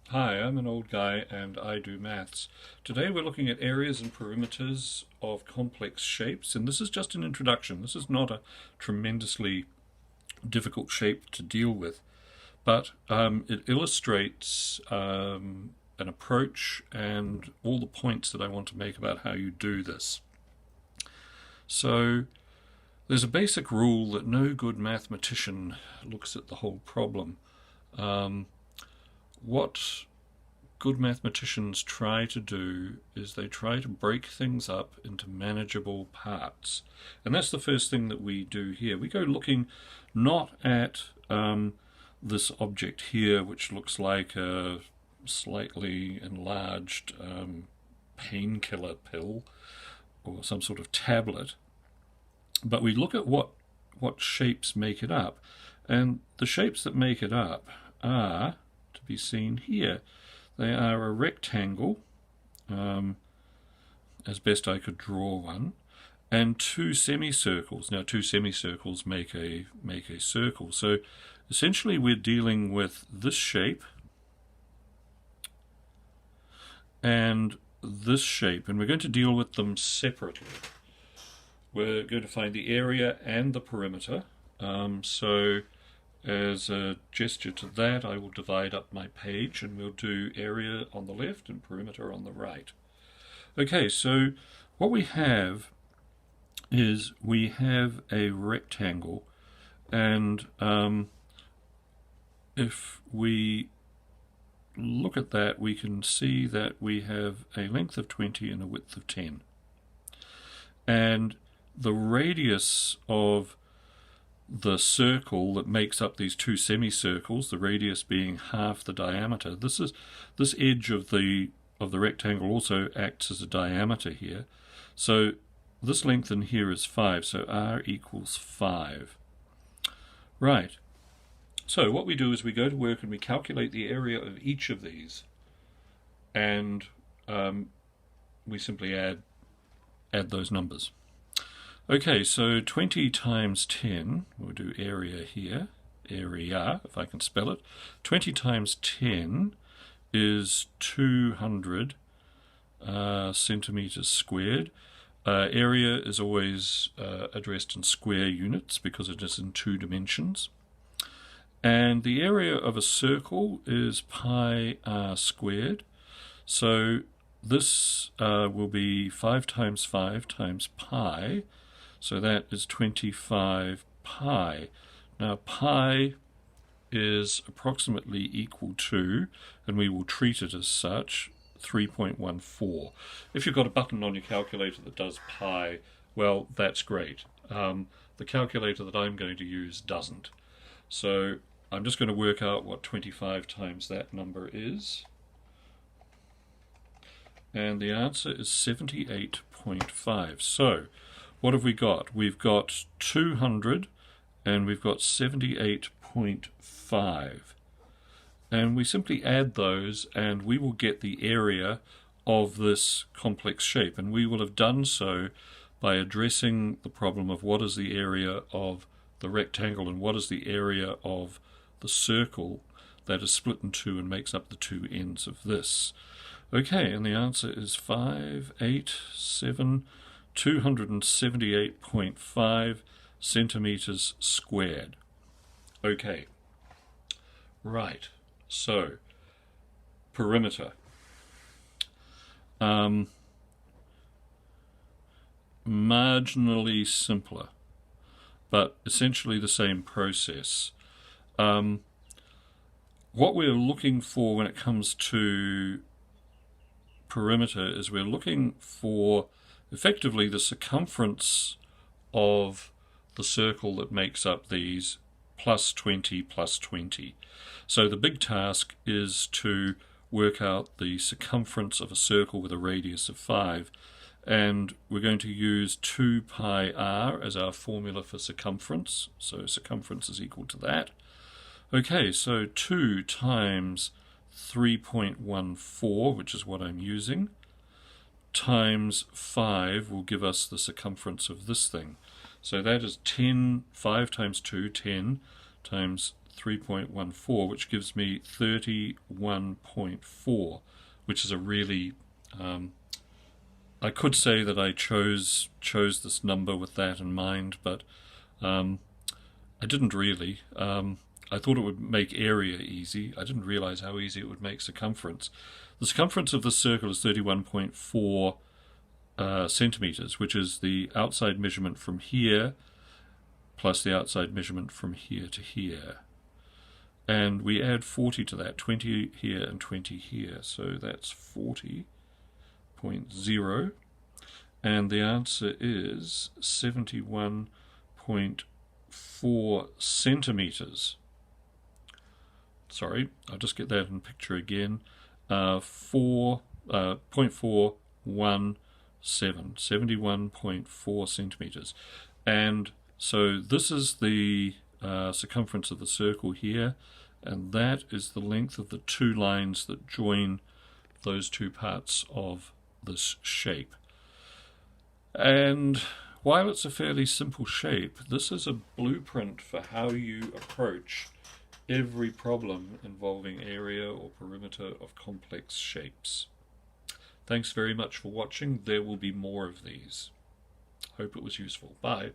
Hi, I'm an old guy and I do maths. Today we're looking at areas and perimeters of complex shapes, and this is just an introduction. This is not a tremendously difficult shape to deal with, but it illustrates an approach and all the points that I want to make about how you do this. So there's a basic rule that no good mathematician looks at the whole problem. What good mathematicians try to do is they try to break things up into manageable parts. And that's the first thing that we do here. We go looking not at this object here, which looks like a slightly enlarged painkiller pill or some sort of tablet, but we look at what shapes make it up. And the shapes that make it up are to be seen here. They are a rectangle, as best I could draw one, and two semicircles. Now, two semicircles make a circle. So essentially we're dealing with this shape and this shape, and we're going to deal with them separately. We're going to find the area and the perimeter. So as a gesture to that, I will divide up my page and we'll do area on the left and perimeter on the right. Okay, so what we have is we have a rectangle, and if we look at that, we can see that we have a length of 20 and a width of 10. And the radius of the circle that makes up these two semicircles, the radius being half the diameter, this edge of the rectangle also acts as a diameter here. So this length in here is 5, so r equals 5. Right. So what we do is we go to work and we calculate the area of each of these, and we simply add those numbers. Okay, so 20 times 10, we'll do area here, area, if I can spell it. 20 times 10 is 200 centimeters squared. Area is always addressed in square units because it is in 2 dimensions. And the area of a circle is pi r squared. So this will be 5 times 5 times pi. So that is 25 pi. Now pi is approximately equal to, and we will treat it as such, 3.14. If you've got a button on your calculator that does pi, well, that's great. The calculator that I'm going to use doesn't. So I'm just going to work out what 25 times that number is. And the answer is 78.5. So what have we got? We've got 200 and we've got 78.5. And we simply add those and we will get the area of this complex shape. And we will have done so by addressing the problem of what is the area of the rectangle and what is the area of the circle that is split in two and makes up the two ends of this. Okay, and the answer is 278.5 centimeters squared. Okay, right, so perimeter. Marginally simpler, but essentially the same process. What we're looking for when it comes to perimeter is we're looking for effectively the circumference of the circle that makes up these plus 20 plus 20. So the big task is to work out the circumference of a circle with a radius of 5, and we're going to use 2 pi r as our formula for circumference, so circumference is equal to that. Okay, so 2 times 3.14, which is what I'm using, times 5 will give us the circumference of this thing. So that is 10, 5 times 2, 10, times 3.14, which gives me 31.4, which is a really I could say that I chose this number with that in mind, but I didn't really. I thought it would make area easy. I didn't realize how easy it would make circumference. The circumference of this circle is 31.4 centimeters, which is the outside measurement from here plus the outside measurement from here to here. And we add 40 to that, 20 here and 20 here, so that's 40.0. And the answer is 71.4 centimeters. Sorry, I'll just get that in picture again. 0.417, 71.4 centimeters. And so this is the circumference of the circle here, and that is the length of the two lines that join those two parts of this shape. And while it's a fairly simple shape, this is a blueprint for how you approach every problem involving area or perimeter of complex shapes. Thanks very much for watching. There will be more of these. Hope it was useful. Bye.